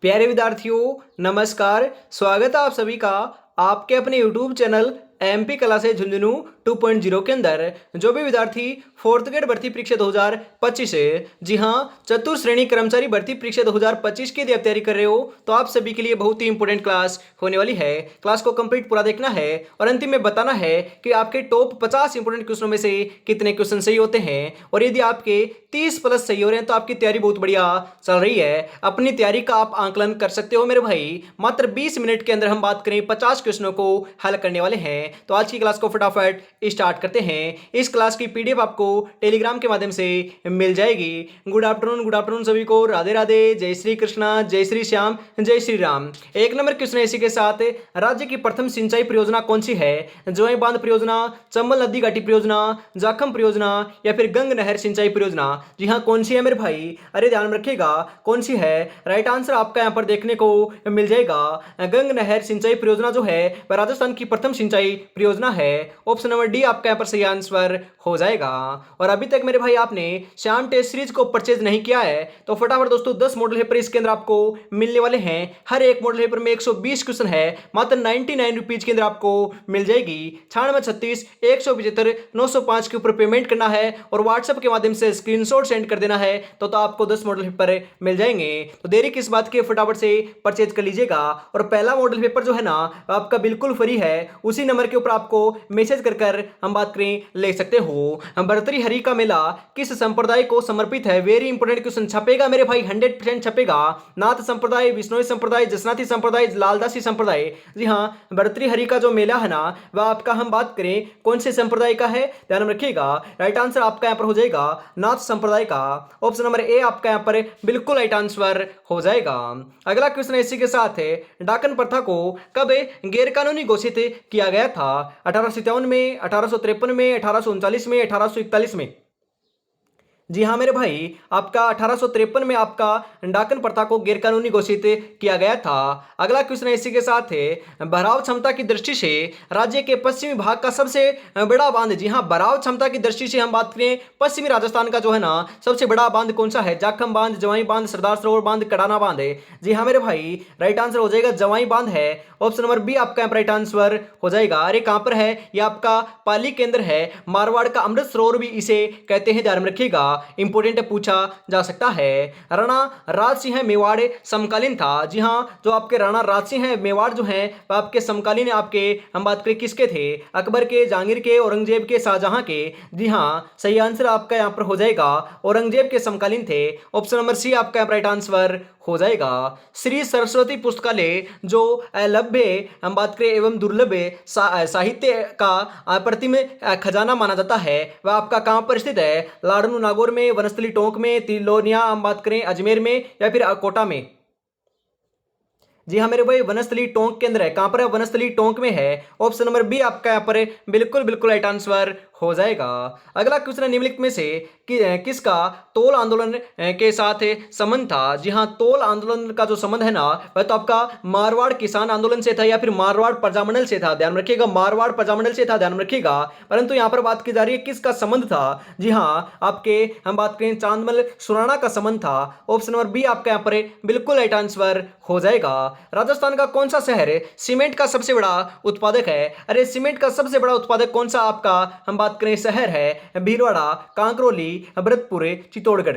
प्यारे विद्यार्थियों, नमस्कार। स्वागत है आप सभी का आपके अपने YouTube चैनल एमपी कला से झुंझुनू 2.0 के अंदर। जो भी विद्यार्थी फोर्थ ग्रेड भर्ती परीक्षा 2025 है, जी हाँ, चतुर्थ श्रेणी कर्मचारी भर्ती परीक्षा 2025 की यदि आप तैयारी कर रहे हो तो आप सभी के लिए बहुत ही इंपॉर्टेंट क्लास होने वाली है। क्लास को कंप्लीट पूरा देखना है और अंतिम में बताना है कि आपके टॉप 50 इंपॉर्टेंट क्वेश्चनों में से कितने क्वेश्चन सही होते हैं। और यदि आपके 30 प्लस सही हो रहे हैं तो आपकी तैयारी बहुत बढ़िया चल रही है। अपनी तैयारी का आप आंकलन कर सकते हो मेरे भाई। मात्र 20 मिनट के अंदर हम बात करें 50 क्वेश्चनों को हल करने वाले हैं। तो आज की क्लास को फटाफट स्टार्ट करते हैं। इस क्लास की पीडीएफ आपको टेलीग्राम के माध्यम से मिल जाएगी। गुड आफ्टरनून सभी को। राधे राधे, जय श्री कृष्णा, जय श्री श्याम, जय श्री राम। एक नंबर क्वेश्चन इसी के साथ, राज्य की प्रथम सिंचाई परियोजना कौन सी है? जोए बांध परियोजना, चंबल नदी घाटी परियोजना, जाखम परियोजना या फिर गंग नहर सिंचाई परियोजना? जी हाँ, कौन सी है मेरे भाई? अरे ध्यान में रखिएगा, कौन सी है? राइट आंसर आपका यहाँ पर देखने को मिल जाएगा। गंग नहर सिंचाई परियोजना जो है वह राजस्थान की प्रथम सिंचाई परियोजना है। ऑप्शन नंबर डी आपका यहाँ पर सही आंसर हो जाएगा। और अभी तक मेरे भाई आपने श्याम टेस्ट सीरीज को परचेज नहीं किया है तो फटाफट दोस्तों 10 मॉडल पेपर इसके अंदर आपको मिलने वाले हैं। हर एक मॉडल पेपर में 120 क्वेश्चन है, मात्र 99 रुपीज के अंदर आपको मिल जाएगी। 9636 175 905 के ऊपर पेमेंट करना है और व्हाट्सएप के माध्यम से स्क्रीनशॉट सेंड कर देना है तो आपको 10 मॉडल पेपर मिल जाएंगे। तो देरी किस बात की, फटाफट से परचेज कर लीजिएगा। और पहला मॉडल पेपर जो है ना आपका बिल्कुल फ्री है, उसी नंबर के ऊपर आपको मैसेज कर हम बात करें ले सकते हो। भर्तृहरि का मेला किस संप्रदाय को समर्पित है? वेरी इंपोर्टेंट क्वेश्चन छपेगा मेरे भाई, 100% छपेगा। नाथ संप्रदाय, विष्णोई संप्रदाय, जसनाथी संप्रदाय, लालदासी संप्रदाय? जी हाँ, भर्तृहरि का जो मेला है ना वह आपका हम बात करें कौन से संप्रदाय का है, ध्यान में रखिएगा। राइट आंसर आपका यहाँ पर हो जाएगा नाथ संप्रदाय का। ऑप्शन नंबर ए आपका यहाँ पर बिल्कुल राइट आंसर हो जाएगा। अगला क्वेश्चन इसी के साथ है, डाकन प्रथा को कब गैर कानूनी घोषित किया गया था? 1857 में, 1853 में, 1839 में, 1841 में? जी हाँ मेरे भाई, आपका 1853 में आपका डाकन प्रथा को गैरकानूनी घोषित किया गया था। अगला क्वेश्चन इसी के साथ है, भराव क्षमता की दृष्टि से राज्य के पश्चिमी भाग का सबसे बड़ा बांध? जी हाँ, भराव क्षमता की दृष्टि से हम बात करें पश्चिमी राजस्थान का जो है ना सबसे बड़ा बांध कौन सा है? जाखम बांध, जवाई बांध, सरदार सरोवर बांध, कडाना बांध है? जी हाँ मेरे भाई, राइट आंसर हो जाएगा जवाई बांध है। ऑप्शन नंबर बी आपका राइट आंसर हो जाएगा। अरे कहां पर है? ये आपका पाली के अंदर है। मारवाड़ का अमृत सरोवर भी इसे कहते हैं, ध्यान में रखिएगा, इंपोर्टेंट पूछा जा सकता है। राणा राज सिंह मेवाड़ समकालीन था? जी हाँ, जो आपके राणा राज सिंह है मेवाड़ जो है वह आपके समकालीन आपके हम बात करें किसके थे? अकबर के, जहांगीर के, औरंगजेब के, शाहजहां के? जी हाँ, सही आंसर आपका यहाँ पर हो जाएगा औरंगजेब के समकालीन थे। ऑप्शन नंबर सी आपका राइट आंसर हो जाएगा। श्री सरस्वती पुस्तकालय जो अलभ्य हम बात करें एवं दुर्लभ साहित्य का अप्रतिम खजाना माना जाता है वह आपका कहां पर स्थित है? लाड़नू नागौर में, वनस्थली टोंक में, तिलोनिया हम बात करें अजमेर में या फिर कोटा में? जी हाँ मेरे भाई, वनस्थली टोंक के अंदर है। कहां पर है? वनस्थली टोंक में है। ऑप्शन नंबर बी आपका यहाँ पर बिल्कुल बिल्कुल राइट आंसर हो जाएगा। अगला क्वेश्चन निम्नलिखित में से किसका तोल आंदोलन के साथ संबंध था? जी हाँ, तोल आंदोलन का जो संबंध है ना वह तो आपका मारवाड़ किसान आंदोलन से था या फिर मारवाड़ प्रजामंडल से था, ध्यान में रखिएगा, मारवाड़ प्रजामंडल से था, ध्यान में रखिएगा। परंतु यहाँ पर बात की जा रही है किसका संबंध था? जी हाँ, आपके हम बात करें चांदमल सुराणा का संबंध था। ऑप्शन नंबर बी आपका यहाँ पर बिल्कुल राइट आंसर हो जाएगा। राजस्थान का कौन सा शहर सीमेंट का सबसे बड़ा उत्पादक है? अरे सीमेंट का सबसे बड़ा उत्पादक कौन सा आपका हम बात करें शहर है? भीलवाड़ा, कांकरोली, भरतपुर, चित्तौड़गढ़?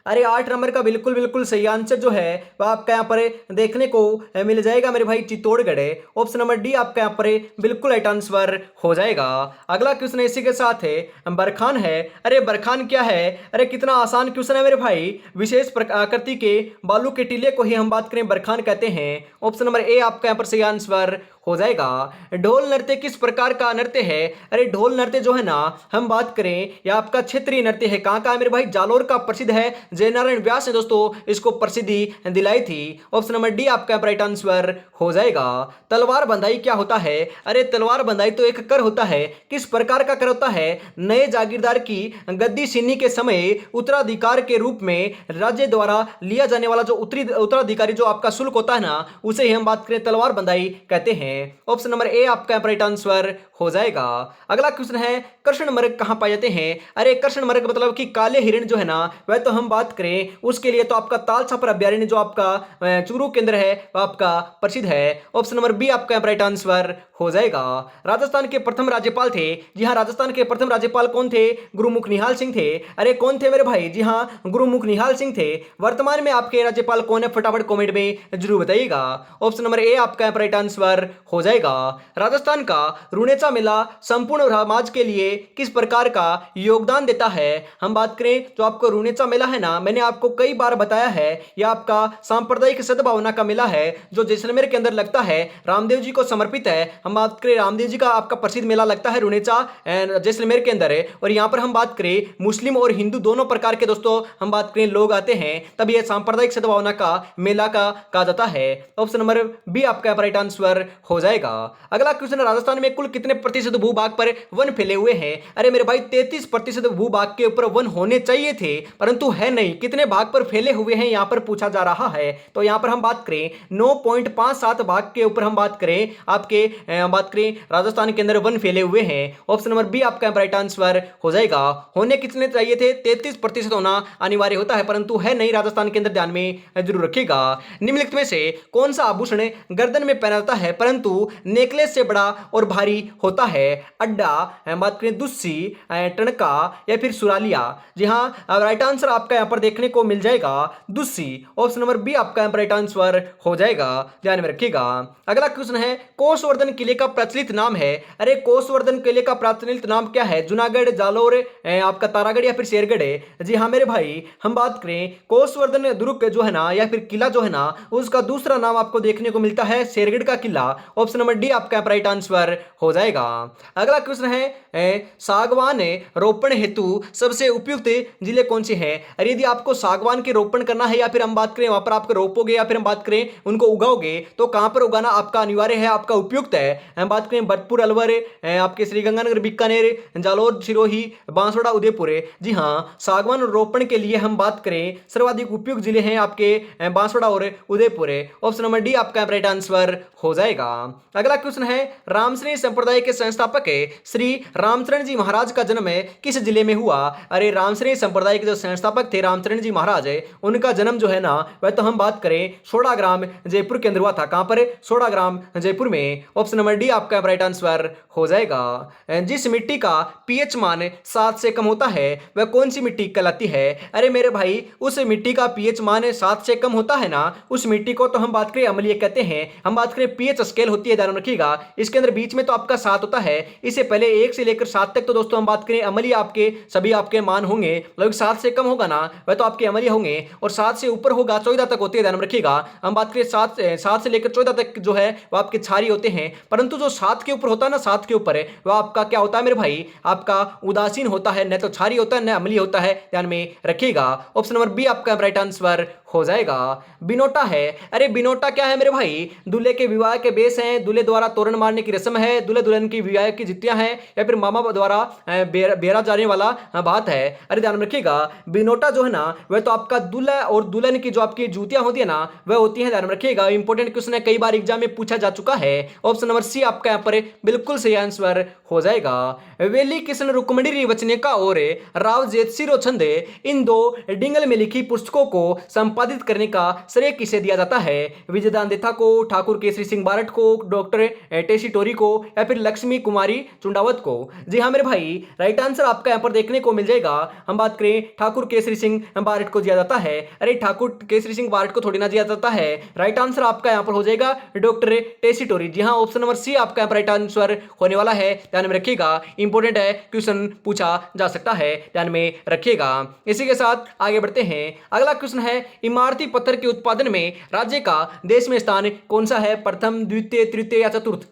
अरे 8 नंबर का बिल्कुल बिल्कुल सही आंसर जो है वह आपका यहाँ पर देखने को मिल जाएगा मेरे भाई, चित्तौड़गढ़ है। ऑप्शन नंबर डी आपका यहाँ पर बिल्कुल राइट आंसर हो जाएगा। अगला क्वेश्चन इसी के साथ है, बरखान है। अरे बरखान क्या है? अरे कितना आसान क्वेश्चन है मेरे भाई। विशेष आकृति के बालू के टीले को ही हम बात करें बरखान कहते हैं। ऑप्शन नंबर ए आपका यहाँ पर सही आंसर हो जाएगा। ढोल नृत्य किस प्रकार का नृत्य है? अरे ढोल नृत्य जो है ना हम बात करें या आपका क्षेत्रीय नृत्य है। कहाँ का है मेरे भाई? जालोर का प्रसिद्ध है। जयनारायण व्यास ने दोस्तों इसको प्रसिद्धि दिलाई थी। ऑप्शन नंबर डी आपका राइट आंसर हो जाएगा। तलवार बंधाई क्या होता है? अरे तलवार बंधाई तो एक कर होता है। किस प्रकार का कर होता है? नए जागीरदार की गद्दी छीनने के समय उत्तराधिकार के रूप में राज्य द्वारा लिया जाने वाला जो उत्तराधिकारी जो आपका शुल्क होता है ना उसे ही हम बात करें तलवार बंधाई कहते हैं। ऑप्शन नंबर ए आपका राइट आंसर हो जाएगा। अगला क्वेश्चन है, कृष्ण मृग कहाँ पाए जाते हैं? अरे कृष्ण मृग मतलब कि काले हिरण जो है ना, वह तो हम बात करें उसके लिए तो आपका ताल छापर अभ्यारण्य जो आपका चूरू केंद्र है वह आपका प्रसिद्ध है। ऑप्शन नंबर बी आपका राइट आंसर हो जाएगा। राजस्थान के प्रथम राज्यपाल थे, जी हाँ राजस्थान के प्रथम राज्यपाल कौन थे? गुरुमुख निहाल सिंह थे। अरे कौन थे मेरे भाई? जी हाँ गुरुमुख निहाल सिंह थे। वर्तमान में आपके राज्यपाल कौन है? फटाफट कमेंट में जरूर बताइएगा। ऑप्शन नंबर ए आपका राइट आंसर हो जाएगा। राजस्थान का रुणेचा मेला संपूर्ण समाज के लिए किस प्रकार का योगदान देता है? हम बात करें जो आपको रुणेचा मेला है ना, मैंने आपको कई बार बताया है, यह आपका सांप्रदायिक सद्भावना का मेला है जो जैसलमेर के अंदर लगता है, रामदेव जी को समर्पित है। हम बात करें रामदेव जी का आपका प्रसिद्ध मेला लगता है रुणेचा जैसलमेर के अंदर है। और यहाँ पर हम बात करें मुस्लिम और हिंदू दोनों प्रकार के दोस्तों हम बात करें लोग आते हैं, तब यह सांप्रदायिक सद्भावना का मेला का कहा जाता है। ऑप्शन नंबर बी आपका राइट आंसर हो जाएगा। अगला क्वेश्चन, राजस्थान में कुल कितने प्रतिशत भूभाग पर वन फैले हुए हैं? अरे मेरे भाई 33% भूभाग के ऊपर वन होने चाहिए थे, परंतु है नहीं। कितने भाग पर फैले हुए हैं यहां पर पूछा जा रहा है। तो यहां पर हम बात करें 9.57 भाग के ऊपर हम बात करें आपके बात करें राजस्थान के अंदर वन फैले हुए हैं। ऑप्शन नंबर बी आपका राइट आंसर हो जाएगा। होने कितने चाहिए थे? 33% होना अनिवार्य होता है, परंतु है नहीं राजस्थान के अंदर, ध्यान में जरूर रखिएगा। निम्नलिखित में से कौन सा आभूषण गर्दन में पहना जाता है परंतु नेकलेस से बड़ा और भारी होता है? अड्डा, बात करें दुस्सी, टणका या फिर सुरालिया? जी हाँ राइट आंसर आपका यहां पर देखने को मिल जाएगा दुस्सी। ऑप्शन नंबर बी आपका राइट आंसर हो जाएगा, ध्यान में रखिएगा। अगला क्वेश्चन है कोसवर्धन किले का प्रचलित नाम है। अरे कोसवर्धन किले का प्रचलित नाम क्या है? जूनागढ़, जालोर, आपका तारागढ़ या फिर शेरगढ़ है? जी हाँ मेरे भाई हम बात करें कोसवर्धन दुर्ग जो है ना या फिर किला जो है ना, उसका दूसरा नाम आपको देखने को मिलता है शेरगढ़ का किला। ऑप्शन नंबर डी आपका राइट आंसर हो जाएगा। अगला क्वेश्चन है सागवान रोपण हेतु सबसे उपयुक्त जिले कौन से हैं? अरे यदि आपको सागवान के रोपण करना है या फिर हम बात करें वहां पर आप रोपोगे या फिर हम बात करें उनको उगाओगे, तो कहां पर उगाना आपका अनिवार्य है, आपका उपयुक्त है? हम बात करें भरतपुर, अलवर, आपके श्रीगंगानगर, बीकानेर, जालोर, सिरोही, बांसवाड़ा, उदयपुर। जी हाँ सागवान रोपण के लिए हम बात करें सर्वाधिक उपयुक्त जिले हैं आपके बांसवाड़ा और उदयपुर। ऑप्शन नंबर डी आपका राइट आंसर हो जाएगा। अगला क्वेश्चन है रामश्रेणी संप्रदाय के संस्थापक श्री रामचरण जी महाराज का जन्म किस जिले में हुआ? अरे रामश्रेणी संप्रदाय के जो संस्थापक थे रामचरण जी महाराज उनका जन्म जो है ना वह तो हम बात करें सोडाग्राम जयपुर के अंदर हुआ था। कहां पर? सोडाग्राम जयपुर में। ऑप्शन नंबर डी आपका राइट आंसर हो जाएगा। जिस मिट्टी का पीएच मान 7 से कम होता है वह कौन सी मिट्टी कहलाती है? अरे मेरे भाई उस मिट्टी का पीएच मान 7 से कम होता है ना, उस मिट्टी को तो हम बात करें अम्लीय कहते हैं। हम बात करें पीएच स्केल होती है, ध्यान रखिएगा इसके अंदर बीच में तो आपका 7 होता है, इससे पहले 1 से लेकर 7 तक तो दोस्तों हम बात करें अम्लीय आपके सभी आपके मान होंगे। मतलब 7 से कम होगा ना वह तो आपके अम्लीय होंगे, और 7 से ऊपर होगा 14 तक होते हैं, ध्यान रखिएगा। हम बात करें 7 से लेकर 14 तक जो है वह आपके क्षारीय होते हैं, परंतु जो 7 के ऊपर होता है ना, 7 के ऊपर है वह आपका क्या होता है मेरे भाई? आपका उदासीन होता है, न तो क्षारीय होता है न अम्लीय होता है, ध्यान में रखिएगा। ऑप्शन नंबर बी आपका राइट आंसर हो जाएगा। बिनोटा है। अरे बिनोटा क्या है मेरे भाई? दूल्हे के विवाह के बेस हैं, दूल्हे द्वारा तोरण मारने की रस्म है, दूल्हे दुल्हन की विवाह की जितियां हैं, या फिर मामा द्वारा बेरा जाने वाला बात है। अरे ध्यान रखिएगा बिनोटा जो है ना वह तो आपका दूल्हा और दुल्हन की जो आपकी जूतियां होती है ना वह होती है, ध्यान रखिएगा। इंपॉर्टेंट क्वेश्चन है, कई बार एग्जाम में पूछा जा चुका है। ऑप्शन नंबर सी आपका यहाँ पर बिल्कुल सही आंसर हो जाएगा। वेली कृष्ण रुक्मणी वचनिका और राव जेतसिरो छंद इन दो डिंगल में लिखी पुस्तकों को संपादित करने का श्रेय किसे दिया जाता है? विजयदान देथा को, ठाकुर केसरी सिंह बारट को, डॉक्टर टेसी टोरी को, या फिर लक्ष्मी कुमारी चुंडावत को? जी हाँ मेरे भाई राइट आंसर आपका यहाँ पर देखने को मिल जाएगा। हम बात करें ठाकुर केसरी सिंह बारट को दिया जाता है। अरे ठाकुर केसरी सिंह बारट को थोड़ी ना दिया जाता है। राइट आंसर आपका यहाँ पर हो जाएगा डॉक्टर टेसी टोरी। जी हाँ ऑप्शन नंबर सी आपका यहाँ पर राइट आंसर होने वाला है, ध्यान में रखिएगा। इंपॉर्टेंट है, क्वेश्चन पूछा जा सकता है, ध्यान में रखिएगा। इसी के साथ आगे बढ़ते हैं। अगला क्वेश्चन है इमारती पत्थर के उत्पादन में राज्य का देश में स्थान कौन सा है? प्रथम, द्वितीय, तृतीय या चतुर्थ?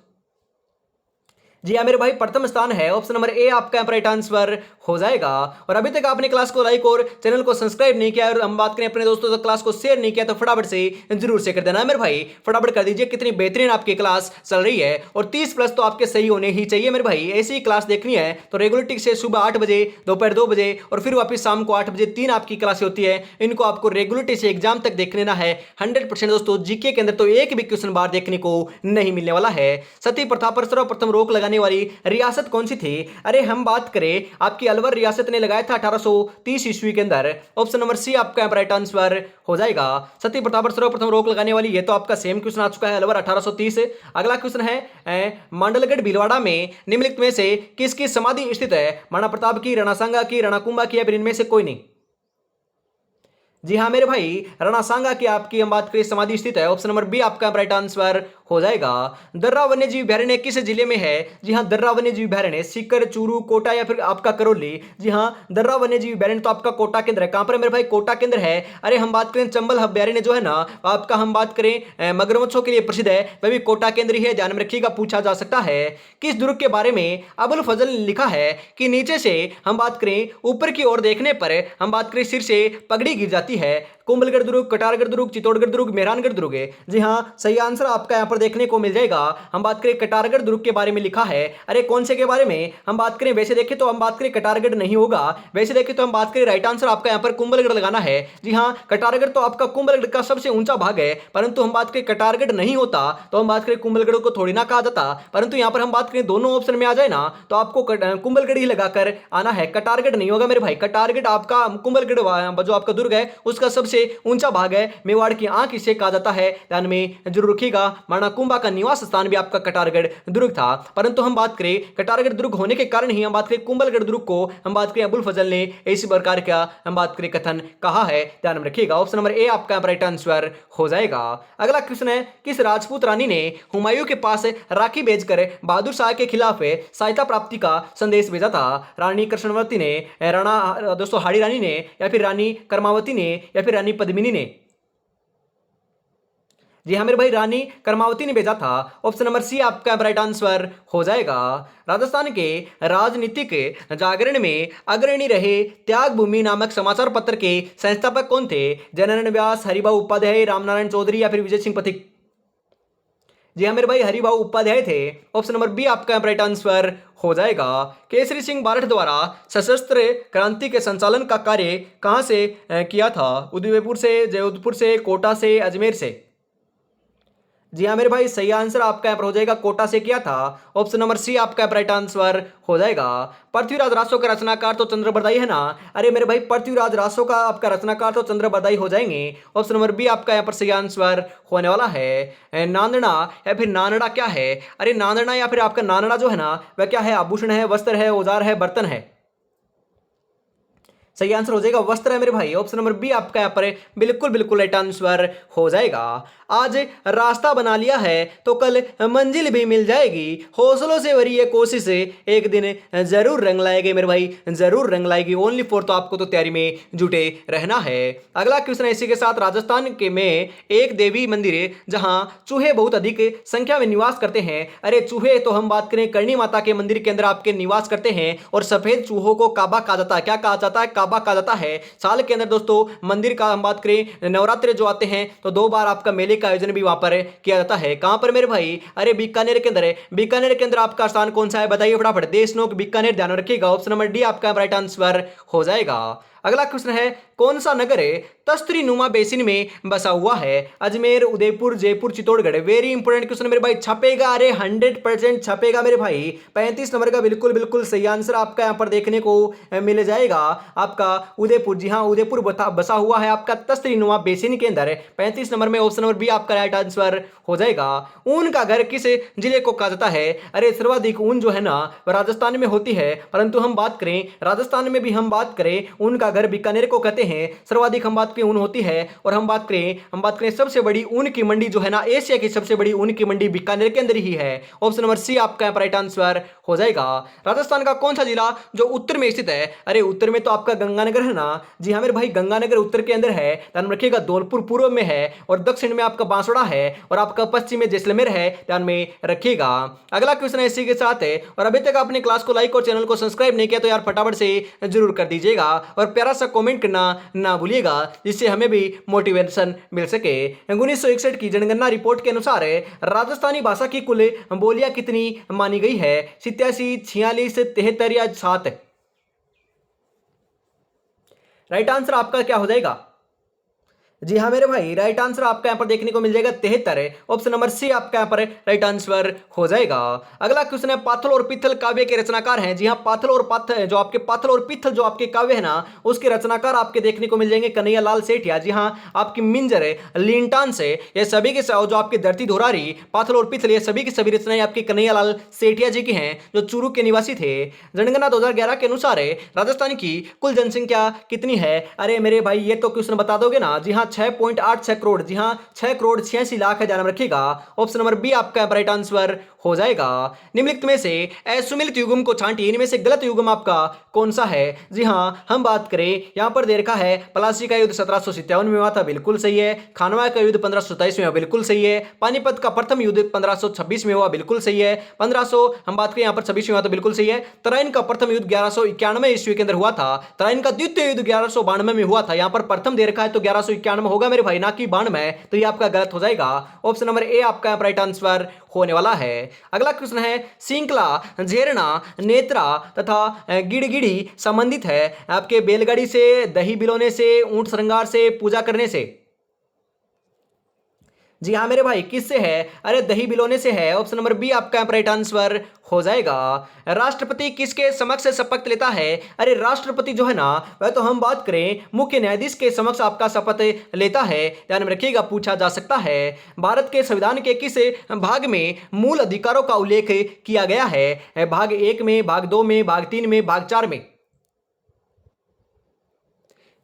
जी हाँ मेरे भाई प्रथम स्थान है। ऑप्शन नंबर ए आपका राइट आंसर हो जाएगा। और अभी तक आपने क्लास को लाइक और चैनल को सब्सक्राइब नहीं किया और हम बात करें अपने दोस्तों तक क्लास को शेयर नहीं किया तो फटाफट से जरूर से कर देना मेरे भाई, फटाफट कर दीजिए। कितनी बेहतरीन आपकी क्लास चल रही है और 30 प्लस तो आपके सही होने ही चाहिए मेरे भाई। ऐसी क्लास देखनी है तो रेगुलरिटी से सुबह 8 बजे, दोपहर 2 बजे और फिर वापिस शाम को 8 बजे 3 आपकी क्लास होती है। इनको आपको रेगुलरिटी से एग्जाम तक देख लेना है। 100% दोस्तों जीके के अंदर तो एक भी क्वेश्चन बार देखने को नहीं मिलने वाला है। सती प्रथा पर सर्वप्रथम रोक लगाने लगाने वाली रियासत कौन सी थी? अरे हम बात करें आपकी अलवर रियासत ने लगाया था 1830 ईस्वी के अंदर। ऑप्शन नंबर सी आपका राइट आंसर हो जाएगा। सती प्रताप पर सर्वप्रथम रोक लगाने वाली, ये तो आपका सेम क्वेश्चन आ चुका है, अलवर 1830। अगला क्वेश्चन है मांडलगढ़ भीलवाड़ा में निम्नलिखित में से किसकी समाधि स्थित है? महाराणा प्रताप की, राणा सांगा की, राणा कुंभा की, या फिर इनमें से कोई नहीं? जी हाँ मेरे भाई, राणा सांगा की आपकी हम बात करें समाधि स्थित है। ऑप्शन नंबर बी आपका राइट आंसर हो जाएगा। दर्रा वन्यजीव अभयारण्य किस जिले में है? जी हाँ, दर्रा वन्यजीव अभयारण्य सीकर, चूरू, कोटा या फिर आपका करौली? जी हाँ, दर्रा वन्यजीव अभयारण्य तो आपका कोटा केंद्र है। कहां पर है मेरे भाई? कोटा केंद्र है। अरे हम बात करें चंबल अभयारण्य जो है ना आपका, हम बात करें मगरमच्छों के लिए प्रसिद्ध है, वह भी कोटा केंद्र ही है, ध्यान में रखिएगा, पूछा जा सकता है। किस दुर्ग के बारे में अबुल फजल ने लिखा है कि नीचे से हम बात करें ऊपर की ओर देखने पर हम बात करें सिर से पगड़ी गिर जाती है? कुंभलगढ़ दुर्ग, कटारगढ़ दुर्ग, चित्तौड़गढ़ दुर्ग, मेहरानगढ़ दुर्ग है। जी हाँ, सही आंसर आपका यहां पर देखने को मिल जाएगा। हम बात करें कटारगढ़ दुर्ग के बारे में लिखा है। अरे कौन से के बारे में हम बात करें? वैसे देखें तो हम बात करें कटारगढ़ नहीं होगा, वैसे देखें तो हम बात करें राइट आंसर आपका यहां पर कुंभलगढ़ लगाना है। जी हाँ, कटारगढ़ तो आपका कुंभलगढ़ का सबसे ऊंचा भाग है, परंतु हम बात करें कटारगढ़ नहीं होता तो हम बात करें कुंभलगढ़ को थोड़ी ना कहा जाता। परंतु यहां पर हम बात करें दोनों ऑप्शन में आ जाए ना तो आपको कुंभलगढ़ ही लगाकर आना है, कटारगढ़ नहीं होगा मेरे भाई। कटारगढ़ आपका कुंभलगढ़ जो आपका दुर्ग है उसका सबसे ऊंचा भाग है, मेवाड़ की आंख इसे कहा जाता है, ध्यान में जरूर रखिएगा। महाराणा कुंभा का निवास स्थान भी आपका कटारगढ़ दुर्ग था। परंतु हम बात करें कटारगढ़ दुर्ग होने के कारण ही हम बात करें कुंभलगढ़ दुर्ग को हम बात करें अबुल फजल ने इसी प्रकार का हम बात करें कथन कहा है, ध्यान में रखिएगा। ऑप्शन नंबर ए आपका राइट आंसर हो जाएगा। अगला क्वेश्चन है, किस राजपूत रानी ने हुमायूं के पास राखी भेजकर बहादुर शाह के खिलाफ सहायता प्राप्ति का संदेश भेजा था? रानी कृष्णवती ने, राणा दोस्तों हाड़ी रानी ने, या फिर रानी कर्मावती ने, या फिर रानी पद्मिनी ने? जी हाँ मेरे भाई, रानी कर्मावती ने भेजा था। ऑप्शन नंबर सी आपका राइट आंसर हो जाएगा। राजस्थान के राजनीतिक जागरण में अग्रणी रहे त्याग भूमि नामक समाचार पत्र के संस्थापक कौन थे? जनरन व्यास, हरिभाऊ उपाध्याय, रामनारायण चौधरी, या फिर विजय सिंह पथिक? जी हाँ मेरे भाई, हरिभाऊ उपाध्याय थे। ऑप्शन नंबर बी आपका राइट आंसर हो जाएगा। केसरी सिंह बारठ द्वारा सशस्त्र क्रांति के संचालन का कार्य कहां से किया था? उदयपुर से, जोधपुर से, कोटा से, अजमेर से? जी हाँ मेरे भाई, सही आंसर आपका यहाँ पर हो जाएगा, कोटा से किया था। ऑप्शन नंबर सी आपका राइट आंसर हो जाएगा। पृथ्वीराज रासो का रचनाकार तो चंद्रबरदाई है ना? अरे मेरे भाई, पृथ्वीराज रासो का आपका रचनाकार तो चंद्रबरदाई हो जाएंगे। ऑप्शन नंबर बी आपका यहाँ पर सही आंसर होने वाला है। नांदना या फिर नानड़ा क्या है? अरे नांदना या फिर आपका नानड़ा जो है ना वह क्या है? आभूषण है, वस्त्र है, औजार है, बर्तन है? सही आंसर हो जाएगा वस्त्र है मेरे भाई। ऑप्शन नंबर बी आपका यहाँ पर बिल्कुल बिल्कुल राइट आंसर हो जाएगा। आज रास्ता बना लिया है तो कल मंजिल भी मिल जाएगी, हौसलों से भरी ये कोशिश एक दिन जरूर रंग लाएगी मेरे भाई, जरूर रंग लाएगी। ओनली फॉर तो आपको तो तैयारी में जुटे रहना है। अगला क्वेश्चन है इसी के साथ, राजस्थान के में एक देवी मंदिर है जहां चूहे बहुत अधिक संख्या में निवास करते हैं। अरे चूहे तो हम बात करें करणी माता के मंदिर के अंदर आपके निवास करते हैं, और सफेद चूहों को काबा कहा जाता है। क्या कहा जाता है? काबा कहा जाता है। साल के अंदर दोस्तों मंदिर का हम बात करें नवरात्रि जो आते हैं तो 2 बार आपका मेले का आयोजन भी वहां पर किया जाता है। कहां पर मेरे भाई? अरे बीकानेर के अंदर है। बीकानेर के अंदर आपका स्थान कौन सा है? बताइए फटाफट। देशनोक बीकानेर, ध्यान रखिएगा। ऑप्शन नंबर डी आपका राइट आंसर हो जाएगा। अगला क्वेश्चन है, कौन सा नगर तस्त्री नुमा बेसिन में बसा हुआ है? Ajmer, Udaipur, Jaipur, Chittorgarh? Very important question मेरे भाई, छपेगा। अरे 100% छपेगा मेरे भाई। 35 नंबर का बिल्कुल बिल्कुल सही आंसर आपका यहाँ पर देखने को मिल जाएगा, आपका उदयपुर। जी हाँ, उदयपुर बसा हुआ है आपका तस्त्री नुमा बेसिन के अंदर। 35 नंबर में ऑप्शन नंबर बी आपका राइट आंसर हो जाएगा। ऊन का घर किस जिले को कहा जाता है? अरे सर्वाधिक ऊन जो है ना वह राजस्थान में होती है, परंतु हम बात करें राजस्थान में भी हम बात करें ऊन का घर बीकानेर को कहते हैं। सर्वाधिक हम बात करें ऊन होती है, और हम बात करें सबसे बड़ी ऊन की मंडी जो है ना, एशिया की सबसे बड़ी ऊन की मंडी बीकानेर के अंदर ही है। ऑप्शन नंबर सी आपका राइट आंसर हो जाएगा। राजस्थान का कौन सा जिला जो उत्तर में स्थित है? अरे उत्तर में तो आपका गंगानगर है ना? जी हाँ मेरे भाई, गंगानगर उत्तर के अंदर है, ध्यान रखिएगा। धौलपुर पूर्व में है, और दक्षिण में आपका बांसवाड़ा है, और आपका पश्चिम में जैसलमेर है, ध्यान में रखिएगा। अगला क्वेश्चन है इसी के साथ है, और अभी तक आपने क्लास को लाइक और चैनल को सब्सक्राइब नहीं किया तो यार फटाफट से जरूर कर दीजिएगा, और प्यारा सा कमेंट करना ना भूलिएगा, जिससे हमें भी मोटिवेशन मिल सके। 1961 की जनगणना रिपोर्ट के अनुसार राजस्थानी भाषा की कुल बोलियां कितनी मानी गई है? 87, 46, 73 या 7? राइट आंसर आपका क्या हो जाएगा? जी हाँ मेरे भाई, राइट आंसर आपका यहाँ पर देखने को मिल जाएगा 73। ऑप्शन नंबर सी आपका यहाँ पर राइट आंसर हो जाएगा। अगला क्वेश्चन है, पाथल और पित्थल काव्य के रचनाकार हैं। जी हाँ, पाथल और पाथल जो आपके पाथल और पित्थल जो आपके काव्य है ना, उसके रचनाकार आपके देखने को मिल जाएंगे कन्हैया लाल सेठिया। जी हाँ, आपकी मिंजर लिंटान से ये सभी के जो आपके धरती धोरारी पाथल और पित्थल, ये सभी की सभी रचनाएं आपके कन्हैया लाल सेठिया जी की हैं, जो चूरू के निवासी थे। जनगणना 2011 के अनुसार राजस्थान की कुल जनसंख्या कितनी है? अरे मेरे भाई, ये तो क्वेश्चन बता दोगे ना। जी हाँ, 6.86 करोड़। जी हाँ, 6,86,00,000 है, ध्यान रखिएगा। ऑप्शन नंबर बी आपका राइट आंसर हो जाएगा। निम्नलिखित में से असुमिलित युग्म को छांटिए, इनमें से गलत युग्म आपका कौन सा है? जी हाँ, हम बात करें यहां पर दे रखा है, प्लासी का युद्ध 1757 में हुआ था, बिल्कुल सही है। खानवा का युद्ध 1527 में हुआ, बिल्कुल सही है। पानीपत का प्रथम युद्ध 1526 में हुआ, बिल्कुल सही है। 1500 हम बात करें यहां पर 26 में हुआ, तो बिल्कुल सही है। तराइन का प्रथम युद्ध 1191 ईस्वी के अंदर हुआ था। तराइन का द्वितीय युद्ध 1192 में हुआ था। यहां पर प्रथम दे रखा है तो 1191 होगा मेरे भाई, ना कि 92। तो ये आपका गलत हो जाएगा। ऑप्शन नंबर ए आपका राइट आंसर होने वाला है। अगला क्वेश्चन है, सिंकला, झेरना, नेत्रा तथा गिड़गिड़ी संबंधित है आपके बैलगाड़ी से, दही बिलोने से, ऊंट श्रृंगार से, पूजा करने से। जी हाँ मेरे भाई, किससे है? अरे दही बिलोने से है। ऑप्शन नंबर बी आपका राइट आंसर हो जाएगा। राष्ट्रपति किसके समक्ष शपथ लेता है? अरे राष्ट्रपति जो है ना, वह तो हम बात करें मुख्य न्यायाधीश के समक्ष आपका शपथ लेता है, ध्यान में रखिएगा, पूछा जा सकता है। भारत के संविधान के किस भाग में मूल अधिकारों का उल्लेख किया गया है? भाग 1 में, भाग 2 में, भाग 3 में, भाग 4 में?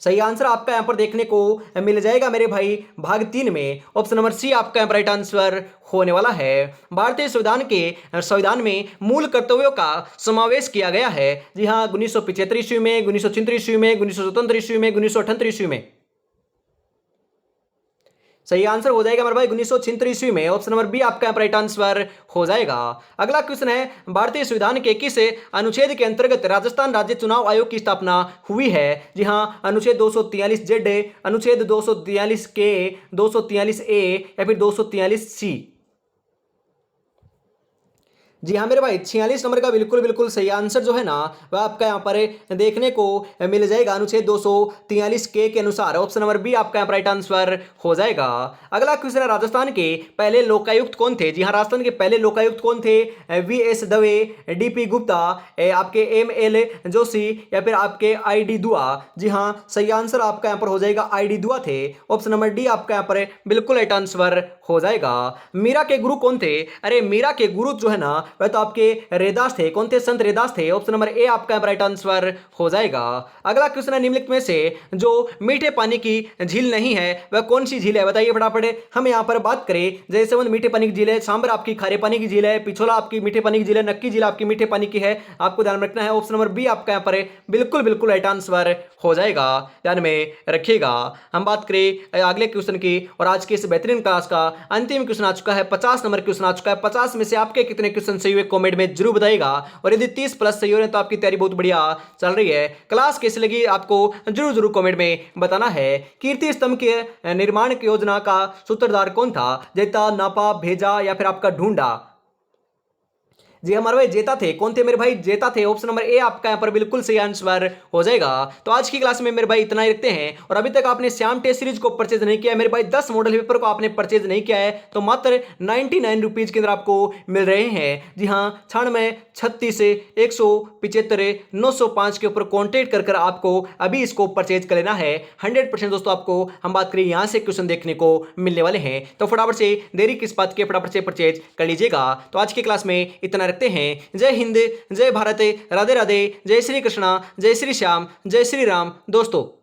सही आंसर आपका यहां पर देखने को मिल जाएगा मेरे भाई, भाग 3 में। ऑप्शन नंबर सी आपका राइट आंसर होने वाला है। भारतीय संविधान में मूल कर्तव्यों का समावेश किया गया है। जी हाँ, 1975 ईस्वी में, 1973 ईस्वी में, 1977 ईस्वी में, 1978 ईस्वी में। सही आंसर हो जाएगा मेरे भाई 1976 ईस्वी में। ऑप्शन नंबर बी आपका राइट आंसर हो जाएगा। अगला क्वेश्चन है, भारतीय संविधान के किस अनुच्छेद के अंतर्गत राजस्थान राज्य चुनाव आयोग की स्थापना हुई है? जी हाँ, अनुच्छेद 243 जेड, अनुच्छेद 243 के, 243 ए या फिर 243 सी? जी हाँ मेरे भाई, 46 नंबर का बिल्कुल बिल्कुल सही आंसर जो है ना, वह आपका यहाँ पर देखने को मिल जाएगा अनुच्छेद 243 के अनुसार। ऑप्शन नंबर बी आपका यहाँ राइट आंसर हो जाएगा। अगला क्वेश्चन है, राजस्थान के पहले लोकायुक्त कौन थे? जी हाँ, राजस्थान के पहले लोकायुक्त कौन थे? वी.एस. दवे, डी.पी. गुप्ता, आपके एम.एल. जोशी या फिर आपके आई.डी. दुआ? जी हाँ, सही आंसर आपका यहाँ पर हो जाएगा आई.डी. दुआ थे। ऑप्शन नंबर डी आपका यहाँ पर बिल्कुल राइट आंसर हो जाएगा। मीरा के गुरु कौन थे? अरे मीरा के गुरु जो है ना, वह तो आपके रैदास थे। कौन थे? संत रैदास थे। ऑप्शन नंबर ए आपका राइट आंसर हो जाएगा। अगला क्वेश्चन है, निम्नलिखित में से जो मीठे पानी की झील नहीं है वह कौन सी झील है? बताइए फटाफट। हम यहाँ पर बात करें, जैसे मीठे पानी की झील है, सांबर आपकी खारे पानी की झील है, पिछोला आपकी मीठे पानी की झील है, नक्की झील आपकी मीठे पानी की है। आपको ध्यान रखना है। ऑप्शन नंबर बी आपका यहाँ पर बिल्कुल बिल्कुल राइट आंसर हो जाएगा, ध्यान में रखिएगा। हम बात करें अगले क्वेश्चन की, और आज के इस बेहतरीन क्लास का अंतिम क्वेश्चन आ चुका है, 50 नंबर क्वेश्चन आ चुका है। 50 में से आपके कितने क्वेश्चन सही हुए कमेंट में जरूर बताइएगा, और यदि 30 प्लस सही हो रहे तो आपकी तैयारी बहुत बढ़िया चल रही है। क्लास कैसी लगी आपको जरूर जरूर कमेंट में बताना है। कीर्ति स्तंभ के निर्माण की योजना का सूत्रधार कौन था? जेता, नापा, भेजा या फिर आपका ढूंढा? जी हमारे भाई जेता थे। कौन थे मेरे भाई? जेता थे। ऑप्शन नंबर ए आपका यहाँ पर बिल्कुल सही आंसर हो जाएगा। तो आज की क्लास में मेरे भाई इतना ही रखते हैं। और अभी तक आपने श्याम टेस्ट सीरीज को परचेज नहीं किया है मेरे भाई, 10 मॉडल पेपर को आपने परचेज नहीं किया है, तो मात्र 99 रुपीज के अंदर आपको मिल रहे हैं। जी हाँ, 96 36 175 905 के ऊपर कॉन्टेक्ट कर आपको अभी इसको परचेज कर लेना है। 100% दोस्तों आपको हम बात करें यहाँ से क्वेश्चन देखने को मिलने वाले हैं, तो फटाफट से देरी किस बात की, फटाफट से परचेज कर लीजिएगा। तो आज की क्लास में इतना रखते हैं। जय हिंद, जय भारत, राधे राधे, जय श्री कृष्णा, जय श्री श्याम, जय श्री राम दोस्तों।